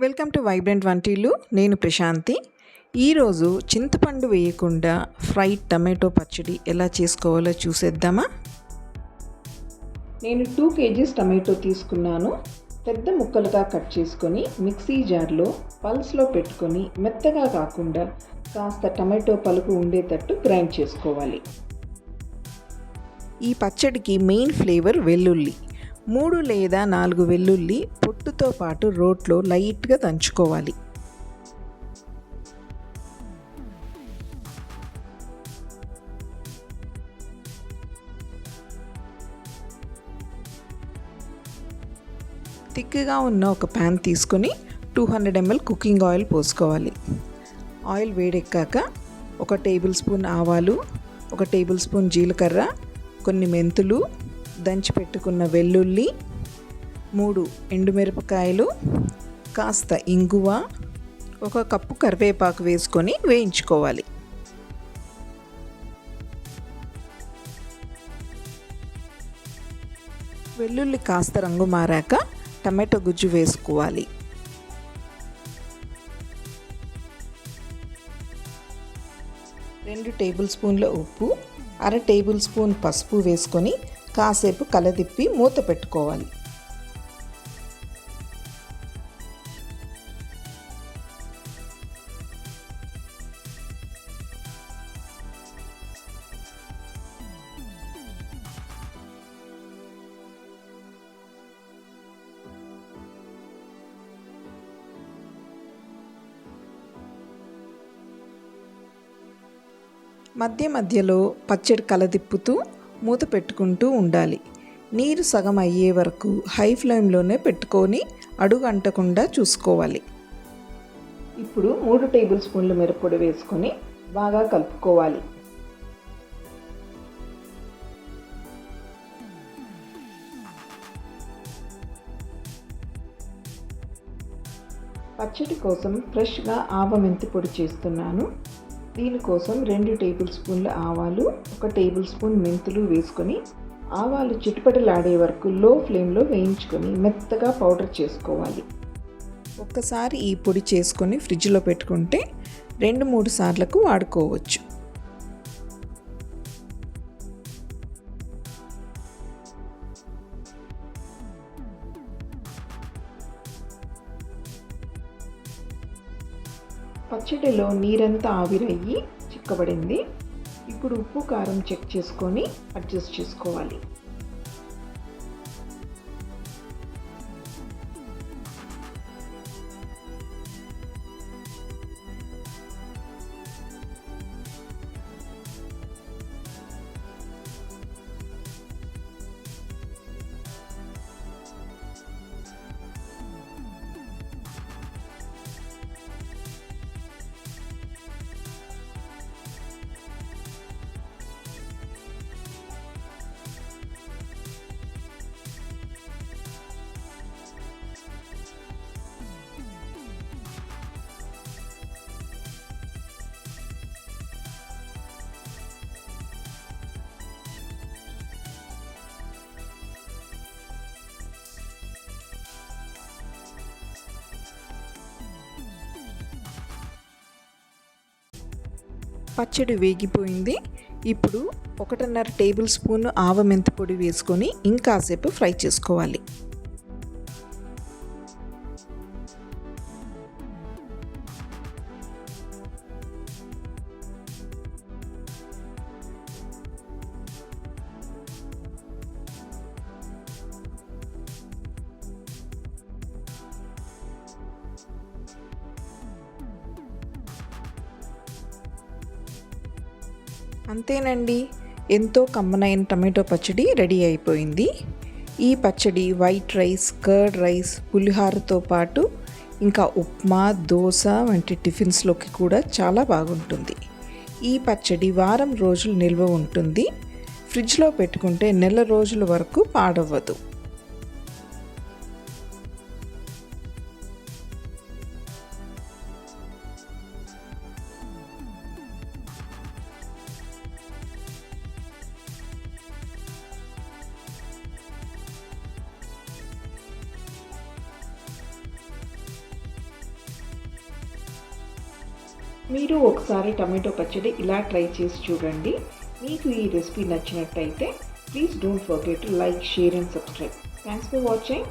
Welcome to vibrant వంటిల్లు. నేను ప్రశాంతి. ఈరోజు చింతపండు వేయకుండా ఫ్రైడ్ టమాటో పచ్చడి ఎలా చేసుకోవాలో చూసేద్దామా. నేను 2 kgs టమాటో తీసుకున్నాను. పెద్ద ముక్కలుగా కట్ చేసుకొని మిక్సీ జార్లో పల్స్లో పెట్టుకొని మెత్తగా కాకుండా కాస్త టమాటో పలుకు ఉండేటట్టు గ్రైండ్ చేసుకోవాలి. ఈ పచ్చడికి మెయిన్ ఫ్లేవర్ వెల్లుల్లి. 3 లేదా 4 వెల్లుల్లి పొట్టుతో పాటు రోట్లో లైట్గా దంచుకోవాలి. థిక్గా ఉన్న ఒక ప్యాన్ తీసుకొని 200 ml కుకింగ్ ఆయిల్ పోసుకోవాలి. ఆయిల్ వేడెక్కాక 1 టేబుల్ స్పూన్ ఆవాలు, 1 టేబుల్ స్పూన్ జీలకర్ర, కొన్ని మెంతులు, దంచి పెట్టుకున్న వెల్లుల్లి, 3 ఎండుమిరపకాయలు, కాస్త ఇంగువ, 1 కప్పు కరివేపాకు వేసుకొని వేయించుకోవాలి. వెల్లుల్లి కాస్త రంగు మారాక టమాటో గుజ్జు వేసుకోవాలి. రెండు టేబుల్ స్పూన్ల ఉప్పు, 1/2 టేబుల్ స్పూన్ పసుపు వేసుకొని కాసేపు కలదిప్పి మూత పెట్టుకోవాలి. మధ్య మధ్యలో పచ్చడి కలదిప్పుతూ మూత పెట్టుకుంటూ ఉండాలి. నీరు సగం అయ్యే వరకు హై ఫ్లేమ్లోనే పెట్టుకొని అడుగు అంటకుండా చూసుకోవాలి. ఇప్పుడు 3 టేబుల్ స్పూన్ల మిరప్పొడి వేసుకొని బాగా కలుపుకోవాలి. పచ్చడి కోసం ఫ్రెష్గా ఆవమెంతి పొడి చేస్తున్నాను. దీనికోసం 2 టేబుల్ స్పూన్ల ఆవాలు, 1 టేబుల్ స్పూన్ మెంతులు వేసుకొని ఆవాలు చిటపటలాడే వరకు లో ఫ్లేమ్లో వేయించుకొని మెత్తగా పౌడర్ చేసుకోవాలి. ఒక్కసారి ఈ పొడి చేసుకొని ఫ్రిడ్జ్లో పెట్టుకుంటే 2-3 సార్లకు వాడుకోవచ్చు. పచ్చడిలో నీరంతా ఆవిరయ్యి చిక్కబడింది. ఇప్పుడు ఉప్పు కారం చెక్ చేసుకొని అడ్జస్ట్ చేసుకోవాలి. పచ్చడి వేగిపోయింది. ఇప్పుడు 1.5 టేబుల్ స్పూన్ ఆవమెంతి పొడి వేసుకొని ఇంకాసేపు ఫ్రై చేసుకోవాలి. అంతేనండి, ఎంతో కమ్మనైన టమాటో పచ్చడి రెడీ అయిపోయింది. ఈ పచ్చడి వైట్ రైస్, కర్డ్ రైస్, పులిహోరతో పాటు ఇంకా ఉప్మా, దోశ వంటి టిఫిన్స్లోకి కూడా చాలా బాగుంటుంది. ఈ పచ్చడి వారం రోజులు నిల్వ ఉంటుంది. ఫ్రిడ్జ్లో పెట్టుకుంటే నెల రోజుల వరకు పాడవ్వదు. మీరు ఒకసారి టమాటో పచ్చడి ఇలా ట్రై చేసి చూడండి. మీకు ఈ రెసిపీ నచ్చినట్టయితే please don't forget to like, share and subscribe. Thanks for watching.